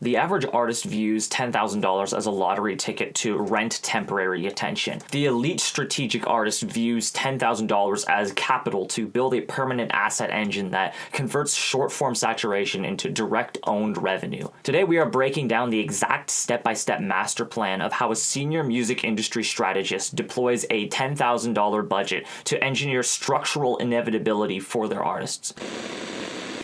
The average artist views $10,000 as a lottery ticket to rent temporary attention. The elite strategic artist views $10,000 as capital to build a permanent asset engine that converts short-form saturation into direct owned revenue. Today we are breaking down the exact step-by-step master plan of how a senior music industry strategist deploys a $10,000 budget to engineer structural inevitability for their artists.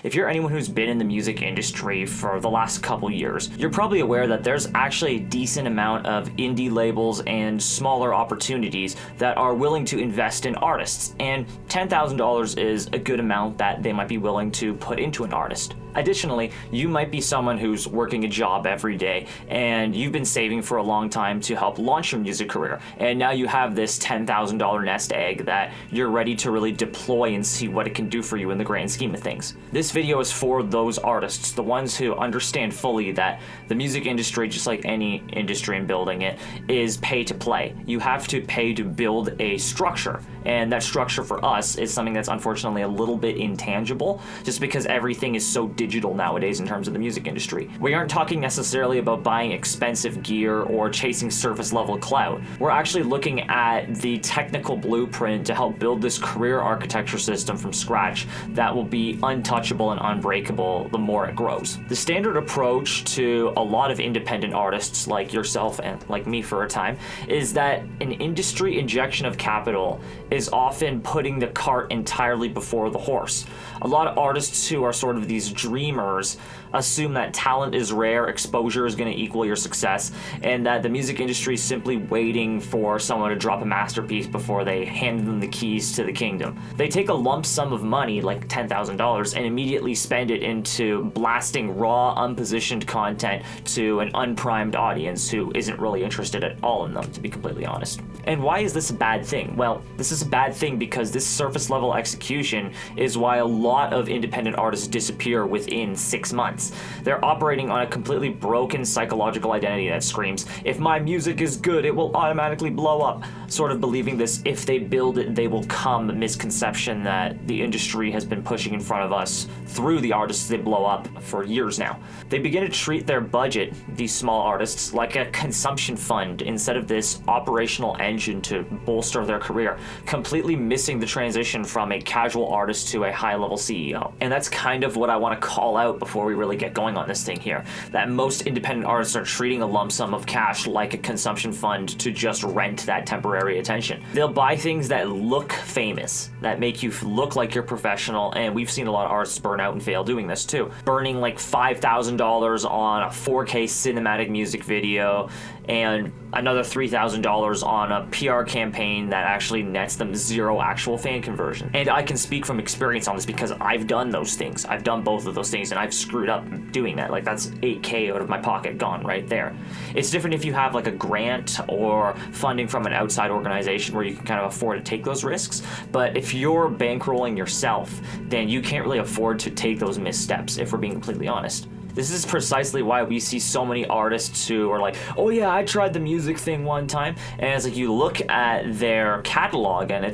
If you're anyone who's been in the music industry for the last couple years, you're probably aware that there's actually a decent amount of indie labels and smaller opportunities that are willing to invest in artists, and $10,000 is a good amount that they might be willing to put into an artist. Additionally, you might be someone who's working a job every day and you've been saving for a long time to help launch your music career, and now you have this $10,000 nest egg that you're ready to really deploy and see what it can do for you in the grand scheme of things. This video is for those artists, the ones who understand fully that the music industry, just like any industry in building it, is pay to play. You have to pay to build a structure, and that structure for us is something that's unfortunately a little bit intangible, just because everything is so digital nowadays in terms of the music industry. We aren't talking necessarily about buying expensive gear or chasing surface level clout. We're actually looking at the technical blueprint to help build this career architecture system from scratch that will be untouchable and unbreakable the more it grows. The standard approach to a lot of independent artists like yourself and like me for a time is that an industry injection of capital is often putting the cart entirely before the horse. A lot of artists who are sort of these dreamers assume that talent is rare, exposure is going to equal your success, and that the music industry is simply waiting for someone to drop a masterpiece before they hand them the keys to the kingdom. They take a lump sum of money, like $10,000, and immediately spend it into blasting raw, unpositioned content to an unprimed audience who isn't really interested at all in them, to be completely honest. And why is this a bad thing? Well, this is a bad thing because this surface level execution is why a lot of independent artists disappear within 6 months. They're operating on a completely broken psychological identity that screams, if my music is good, it will automatically blow up. Sort of believing this if they build it, they will come misconception that the industry has been pushing in front of us through the artists they blow up for years now. They begin to treat their budget, these small artists, like a consumption fund instead of this operational engine to bolster their career, completely missing the transition from a casual artist to a high-level CEO. And that's kind of what I want to call out before we really get going on this thing here, that most independent artists are treating a lump sum of cash like a consumption fund to just rent that temporary attention. They'll buy things that look famous, that make you look like you're professional, and we've seen a lot of artists burn out and fail doing this too. Burning like $5,000 on a 4K cinematic music video and another $3,000 on a PR campaign that actually nets them zero actual fan conversion. And I can speak from experience on this because I've done those things. I've done both of those things and I've screwed up doing that. Like, that's $8K out of my pocket gone right there. It's different if you have like a grant or funding from an outside organization where you can kind of afford to take those risks. But if you're bankrolling yourself, then you can't really afford to take those missteps, if we're being completely honest. This is precisely why we see so many artists who are like, oh yeah, I tried the music thing one time. And it's like you look at their catalog and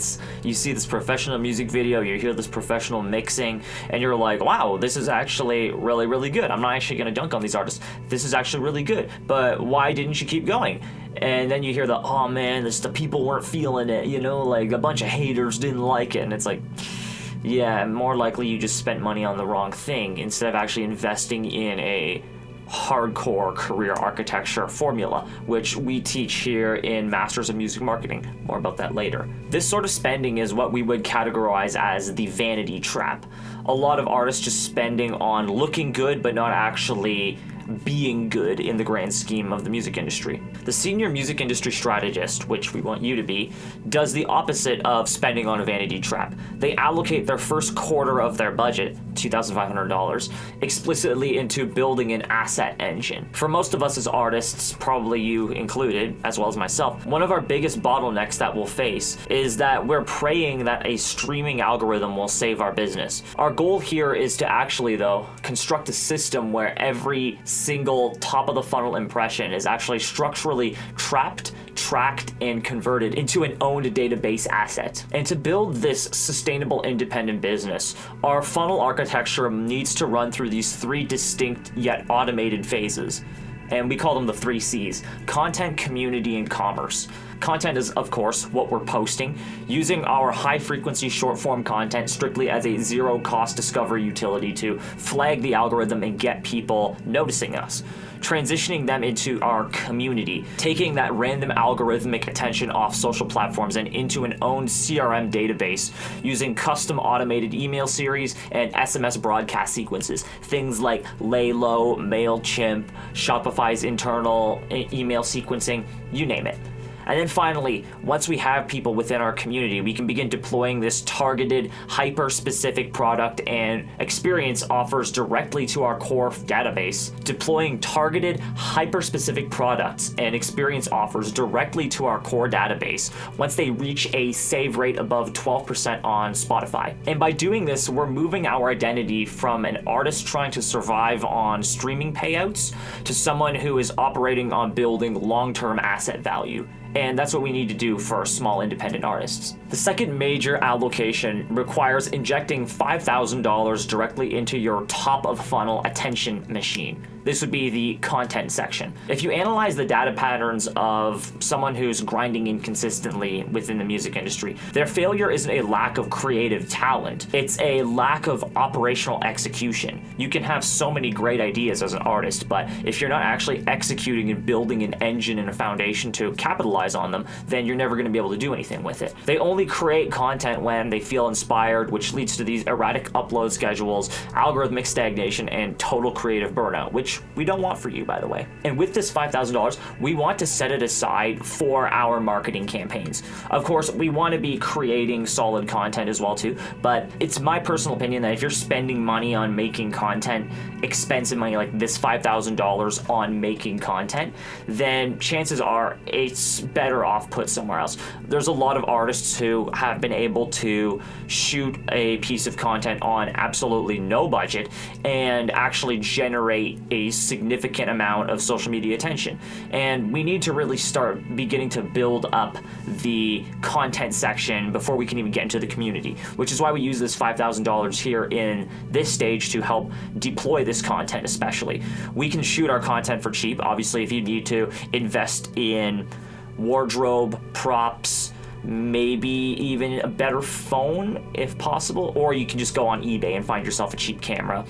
you see this professional music video, you hear this professional mixing, and you're like, wow, this is actually really, really good. I'm not actually going to dunk on these artists. This is actually really good. But why didn't you keep going? And then you hear the, oh man, the people weren't feeling it, like a bunch of haters didn't like it. And it's like, yeah, more likely you just spent money on the wrong thing instead of actually investing in a hardcore career architecture formula, which we teach here in Masters of Music Marketing. More about that later. This sort of spending is what we would categorize as the vanity trap. A lot of artists just spending on looking good but not actually being good in the grand scheme of the music industry. The senior music industry strategist, which we want you to be, does the opposite of spending on a vanity trap. They allocate their first quarter of their budget, $2,500, explicitly into building an asset engine. For most of us as artists, probably you included, as well as myself, one of our biggest bottlenecks that we'll face is that we're praying that a streaming algorithm will save our business. Our goal here is to actually, though, construct a system where every single top of the funnel impression is actually structurally trapped, tracked and converted into an owned database asset. And to build this sustainable independent business, our funnel architecture needs to run through these three distinct yet automated phases. And we call them the 3 C's: content, community, and commerce. Content is, of course, what we're posting, using our high-frequency short-form content strictly as a zero-cost discovery utility to flag the algorithm and get people noticing us. Transitioning them into our community, taking that random algorithmic attention off social platforms and into an owned CRM database using custom automated email series and SMS broadcast sequences. Things like Laylo, MailChimp, Shopify's internal email sequencing, you name it. And then finally, once we have people within our community, we can begin deploying this targeted, hyper-specific product and experience offers directly to our core database. Deploying targeted, hyper-specific products and experience offers directly to our core database once they reach a save rate above 12% on Spotify. And by doing this, we're moving our identity from an artist trying to survive on streaming payouts to someone who is operating on building long-term asset value. And that's what we need to do for small independent artists. The second major allocation requires injecting $5,000 directly into your top of funnel attention machine. This would be the content section. If you analyze the data patterns of someone who's grinding inconsistently within the music industry, their failure isn't a lack of creative talent. It's a lack of operational execution. You can have so many great ideas as an artist, but if you're not actually executing and building an engine and a foundation to capitalize on them, then you're never going to be able to do anything with it. They only create content when they feel inspired, which leads to these erratic upload schedules, algorithmic stagnation, and total creative burnout, which we don't want for you, by the way. And with this $5,000, we want to set it aside for our marketing campaigns. Of course, we want to be creating solid content as well too, but it's my personal opinion that if you're spending money on making content, expensive money like this $5,000 on making content, then chances are it's better off put somewhere else. There's a lot of artists who have been able to shoot a piece of content on absolutely no budget and actually generate a significant amount of social media attention. And we need to really start beginning to build up the content section before we can even get into the community, which is why we use this $5,000 here in this stage to help deploy this content especially. We can shoot our content for cheap. Obviously, if you need to invest in wardrobe, props, maybe even a better phone if possible, or you can just go on eBay and find yourself a cheap camera.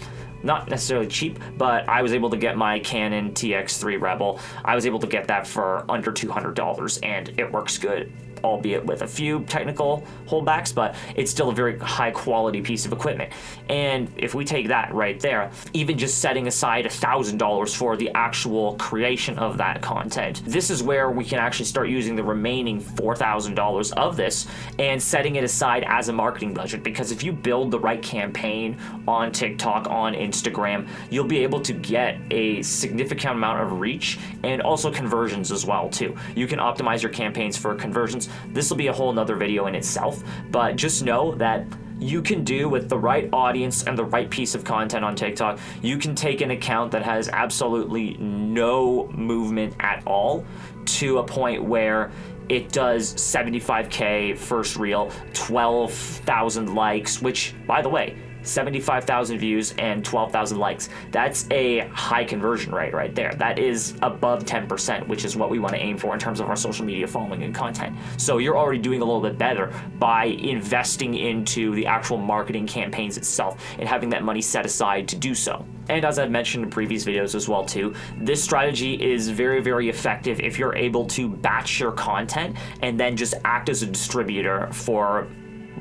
Not necessarily cheap, but I was able to get my Canon TX3 Rebel. I was able to get that for under $200, and it works good, albeit with a few technical holdbacks, but it's still a very high quality piece of equipment. And if we take that right there, even just setting aside $1,000 for the actual creation of that content, this is where we can actually start using the remaining $4,000 of this and setting it aside as a marketing budget. Because if you build the right campaign on TikTok, on Instagram, you'll be able to get a significant amount of reach and also conversions as well too. You can optimize your campaigns for conversions. This will be a whole nother video in itself, but just know that you can do with the right audience and the right piece of content on TikTok, you can take an account that has absolutely no movement at all to a point where it does 75K first reel, 12,000 likes, which, by the way, 75,000 views and 12,000 likes. That's a high conversion rate right there. That is above 10%, which is what we want to aim for in terms of our social media following and content. So you're already doing a little bit better by investing into the actual marketing campaigns itself and having that money set aside to do so. And as I've mentioned in previous videos as well too, this strategy is very, very effective if you're able to batch your content and then just act as a distributor for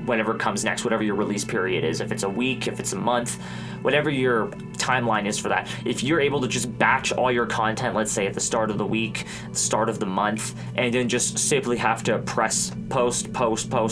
whenever it comes next, whatever your release period is, if it's a week, if it's a month, whatever your timeline is for that. If you're able to just batch all your content, let's say at the start of the week, the start of the month, and then just simply have to press post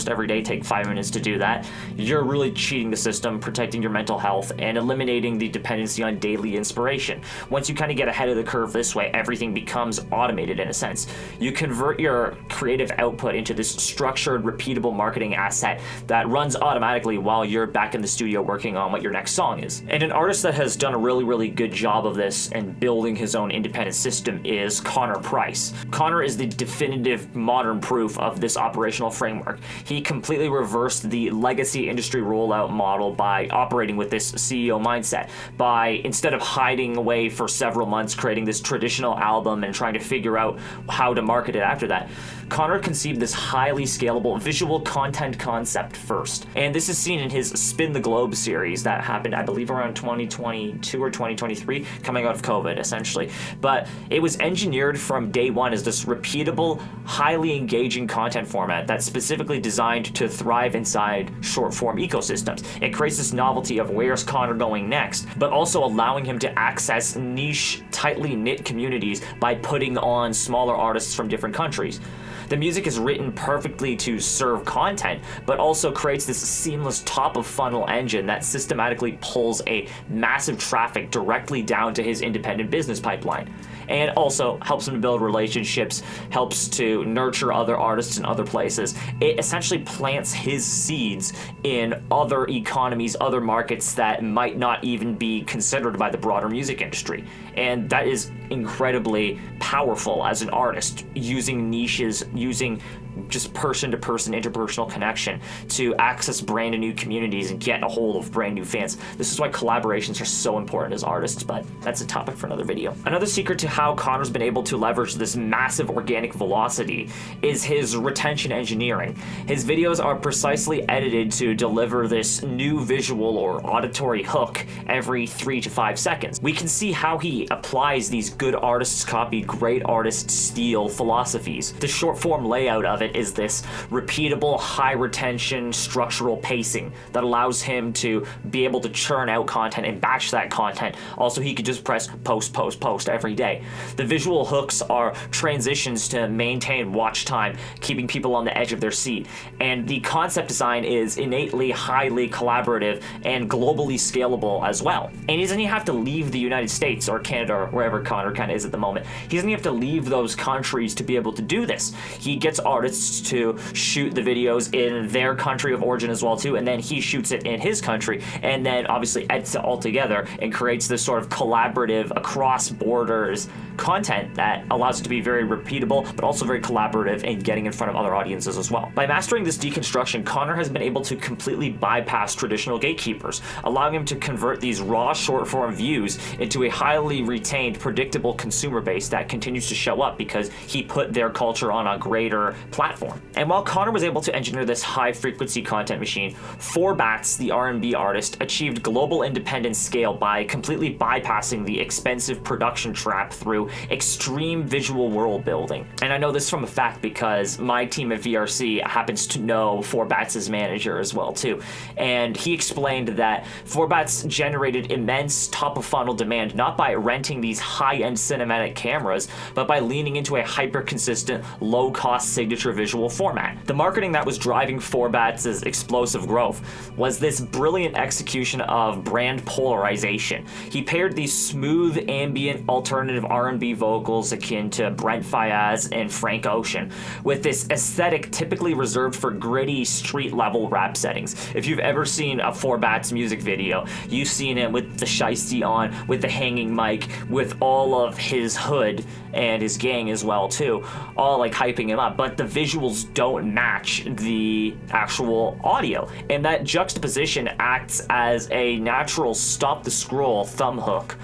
every day, take 5 minutes to do that, you're really cheating the system, protecting your mental health, and eliminating the dependency on daily inspiration. Once you kind of get ahead of the curve this way, everything becomes automated in a sense. You convert your creative output into this structured, repeatable marketing asset that runs automatically while you're back in the studio working on what your next song is. And an artist that has done a really good job of this and building his own independent system is Connor Price. Connor is the definitive modern proof of this operational framework. He completely reversed the legacy industry rollout model by operating with this CEO mindset, by instead of hiding away for several months creating this traditional album and trying to figure out how to market it after that. Connor conceived this highly scalable visual content concept first. And this is seen in his Spin the Globe series that happened, I believe, around 2022 or 2023, coming out of COVID, essentially. But it was engineered from day one as this repeatable, highly engaging content format that's specifically designed to thrive inside short-form ecosystems. It creates this novelty of where's Connor going next, but also allowing him to access niche, tightly knit communities by putting on smaller artists from different countries. The music is written perfectly to serve content, but also creates this seamless top-of-funnel engine that systematically pulls a massive traffic directly down to his independent business pipeline. And also helps him to build relationships, helps to nurture other artists in other places. It essentially plants his seeds in other economies, other markets that might not even be considered by the broader music industry. And that is incredibly powerful as an artist, using niches, using just person-to-person interpersonal connection to access brand new communities and get a hold of brand new fans. This is why collaborations are so important as artists, but that's a topic for another video. Another secret to how Connor's been able to leverage this massive organic velocity is his retention engineering. His videos are precisely edited to deliver this new visual or auditory hook every 3 to 5 seconds. We can see how he applies these good artists copy, great artists steal philosophies. The short form layout of it is this repeatable, high retention, structural pacing that allows him to be able to churn out content and batch that content. Also, he could just press post every day. The visual hooks are transitions to maintain watch time, keeping people on the edge of their seat. And the concept design is innately highly collaborative and globally scalable as well. And he doesn't even have to leave the United States or Canada or wherever Connor kind of is at the moment. He doesn't even have to leave those countries to be able to do this. He gets artists to shoot the videos in their country of origin as well too, and then he shoots it in his country, and then obviously edits it all together and creates this sort of collaborative across borders content that allows it to be very repeatable but also very collaborative and getting in front of other audiences as well. By mastering this deconstruction, Connor has been able to completely bypass traditional gatekeepers, allowing him to convert these raw short form views into a highly retained, predictable consumer base that continues to show up because he put their culture on a greater platform. And while Connor was able to engineer this high frequency content machine, Forbats, the R&B artist, achieved global independent scale by completely bypassing the expensive production trap through extreme visual world building. And I know this from a fact because my team at VRC happens to know Forbats' manager as well too. And he explained that Forbats generated immense top of funnel demand not by renting these high-end cinematic cameras, but by leaning into a hyper-consistent, low-cost signature visual format. The marketing that was driving Forbats' explosive growth was this brilliant execution of brand polarization. He paired these smooth, ambient, alternative R&B vocals akin to Brent Faiyaz and Frank Ocean with this aesthetic typically reserved for gritty, street-level rap settings. If you've ever seen a Forbats music video, you've seen him with the shiesty on, with the hanging mic, with all of his hood and his gang as well too, all like hyping him up, but the visuals don't match the actual audio, and that juxtaposition acts as a natural stop the scroll thumb hook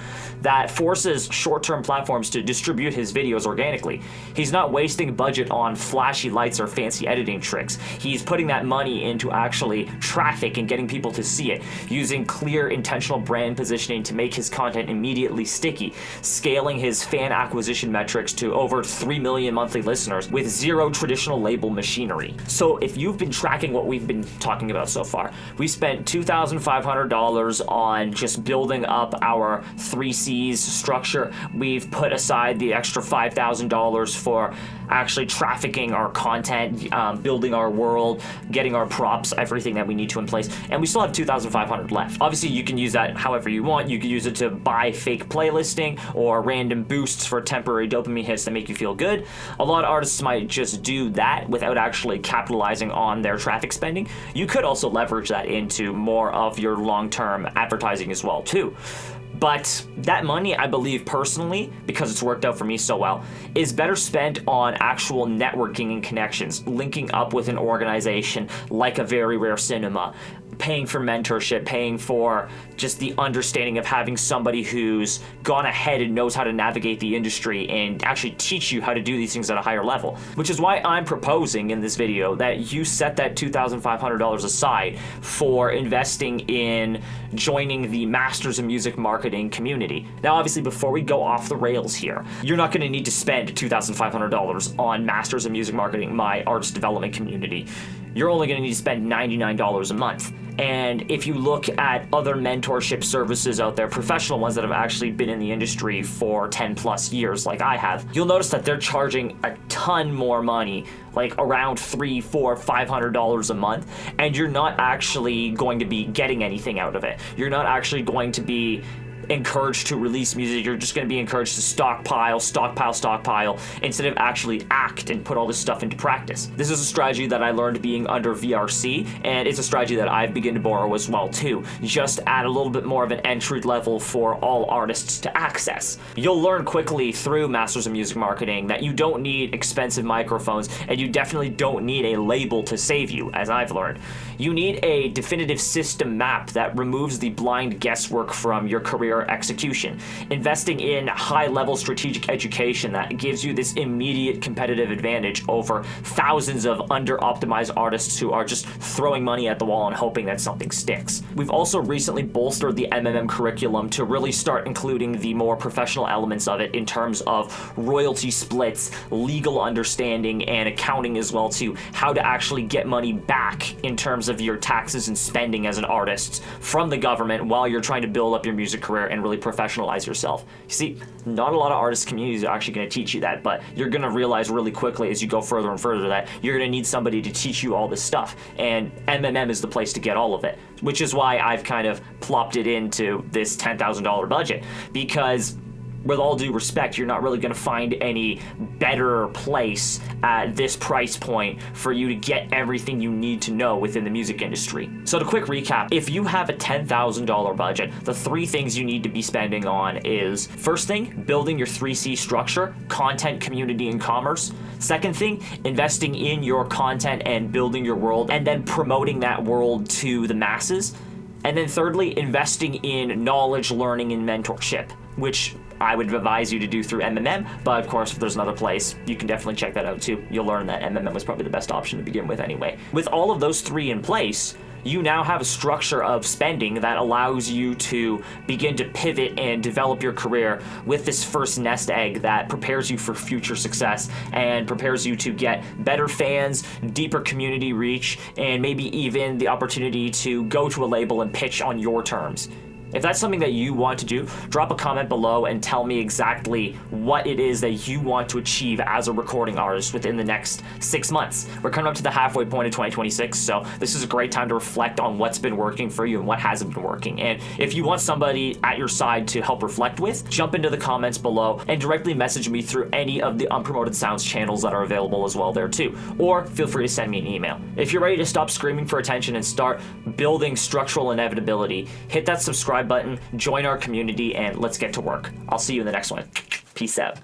that forces short-term platforms to distribute his videos organically. He's not wasting budget on flashy lights or fancy editing tricks. He's putting that money into actually traffic and getting people to see it, using clear intentional brand positioning to make his content immediately sticky, scaling his fan acquisition metrics to over 3 million monthly listeners with zero traditional label machinery. So if you've been tracking what we've been talking about so far, we spent $2,500 on just building up our 3C fees structure. We've put aside the extra $5,000 for actually trafficking our content, building our world, getting our props, everything that we need to in place, and we still have $2,500 left. Obviously, you can use that however you want. You can use it to buy fake playlisting or random boosts for temporary dopamine hits that make you feel good. A lot of artists might just do that without actually capitalizing on their traffic spending. You could also leverage that into more of your long-term advertising as well too. But that money, I believe personally, because it's worked out for me so well, is better spent on actual networking and connections, linking up with an organization like a Very Rare Cinema, paying for mentorship, paying for just the understanding of having somebody who's gone ahead and knows how to navigate the industry and actually teach you how to do these things at a higher level. Which is why I'm proposing in this video that you set that $2,500 aside for investing in joining the Masters of Music Marketing community. Now, obviously, before we go off the rails here, you're not going to need to spend $2,500 on Masters of Music Marketing, my artist development community. You're only going to need to spend $99 a month. And if you look at other mentorship services out there, professional ones that have actually been in the industry for 10 plus years like I have, you'll notice that they're charging a ton more money, like around $300, $400, $500 a month, and you're not actually going to be getting anything out of it. You're not actually going to be encouraged to release music. You're just going to be encouraged to stockpile instead of actually act and put all this stuff into practice. This is a strategy that I learned being under VRC, and it's a strategy that I've begun to borrow as well too. Just add a little bit more of an entry level for all artists to access. You'll learn quickly through Masters of Music Marketing that you don't need expensive microphones, and you definitely don't need a label to save you, as I've learned. You need a definitive system map that removes the blind guesswork from your career execution. Investing in high-level strategic education that gives you this immediate competitive advantage over thousands of under-optimized artists who are just throwing money at the wall and hoping that something sticks. We've also recently bolstered the MMM curriculum to really start including the more professional elements of it in terms of royalty splits, legal understanding, and accounting as well too. How to actually get money back in terms of your taxes and spending as an artist from the government while you're trying to build up your music career and really professionalize yourself. You see, not a lot of artist communities are actually going to teach you that, but you're going to realize really quickly as you go further and further that you're going to need somebody to teach you all this stuff, and MMM is the place to get all of it, which is why I've kind of plopped it into this $10,000 budget, because with all due respect, you're not really going to find any better place at this price point for you to get everything you need to know within the music industry. So to quick recap, if you have a $10,000 budget, the three things you need to be spending on is, first thing, building your 3C structure, content, community, and commerce. Second thing, investing in your content and building your world, and then promoting that world to the masses. And then thirdly, investing in knowledge, learning, and mentorship, which I would advise you to do through MMM, but of course, if there's another place, you can definitely check that out too. You'll learn that MMM was probably the best option to begin with anyway. With all of those three in place, you now have a structure of spending that allows you to begin to pivot and develop your career with this first nest egg that prepares you for future success and prepares you to get better fans, deeper community reach, and maybe even the opportunity to go to a label and pitch on your terms. If that's something that you want to do, drop a comment below and tell me exactly what it is that you want to achieve as a recording artist within the next 6 months. We're coming up to the halfway point of 2026, so this is a great time to reflect on what's been working for you and what hasn't been working. And if you want somebody at your side to help reflect with, jump into the comments below and directly message me through any of the Unpromoted Sounds channels that are available as well there too. Or feel free to send me an email. If you're ready to stop screaming for attention and start building structural inevitability, hit that subscribe button, join our community, and let's get to work. I'll see you in the next one. Peace out.